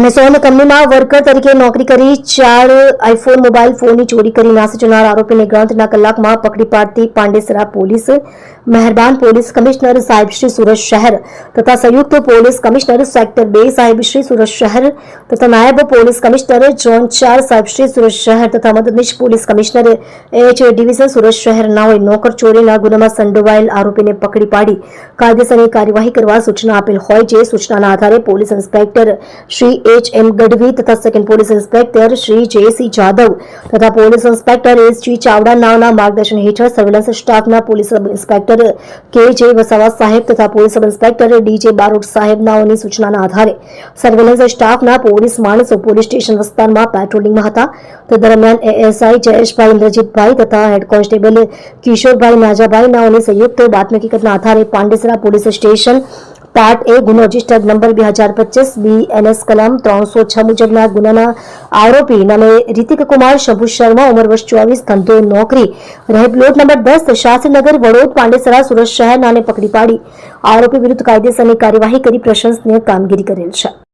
Amazon કંપનીમાં worker તરીકે નોકરી કરી 4 આઈફોન મોબાઈલ ફોનની ચોરી કરી નાસી જનાર આરોપીને ગણતરીના કલાકમાં પકડી પાડતી પાંડેસરા પોલીસ મહેરબાન પોલીસ કમિશનર સાહેબ શ્રી સુરત શહેર તથા સંયુક્ત પોલીસ કમિશનર સેક્ટર 2 સાહેબ શ્રી સુરત શહેર તથા નાયબ પોલીસ કમિશનર ઝોન 4 સાહેબ શ્રી સુરત શહેર તથા મદદનીશ police commissioner H division Surat શહેરનાઓએ નોકર ચોરીના ગુનામાં સંડોવાયેલ આરોપીને પકડી પાડી કાયદેસરની કાર્યવાહી કરવા સૂચના આપેલ હોય જે સૂચનાના આધારે police inspector Shri H M. Gadhvi તથા second police inspector Shri J C. Jadav તથા પોલીસ ઇન્સ્પેક્ટર એસ.જી. ચાવડા નાઓના માર્ગદર્શન હેઠળ સર્વેલન્સ સ્ટાફના police sub inspector K J. Vasava સાહેબ તથા police sub inspector D J. Barot સાહેબ નાઓની સૂચનાના આધારે સર્વેલન્સ સ્ટાફના પોલીસ માણસો પોલીસ સ્ટેશન વિસ્તારમાં પેટ્રોલિંગમાં હતા તે દરમિયાન એએસઆઈ જયેશભાઈ ઇન્દ્રજીતભાઈ તથા હેડ કોન્સ્ટેબલ કિશોરભાઈ નાજાભાઈ નાઓની સંયુક્ત બાતમી હકીકતના આધારે પાંડેસરા પોલીસ સ્ટેશન પાર્ટ એ ગુનો રજિસ્ટર્ડ નંબર 2025 BNS કલમ 306 મુજબના ગુનાના આરોપી નામે રિતિક કુમાર શંભુ શર્મા ઉંમર વર્ષ 24 ધંધો નોકરી રહે પ્લોટ નંબર 10 શાસ્ત્રીનગર વડોદ પાંડેસરા સુરત શહેરનાને પકડી પાડી આરોપી વિરુદ્ધ કાયદેસરની કાર્યવાહી કરી પ્રશંસનીય કામગીરી કરેલ છે।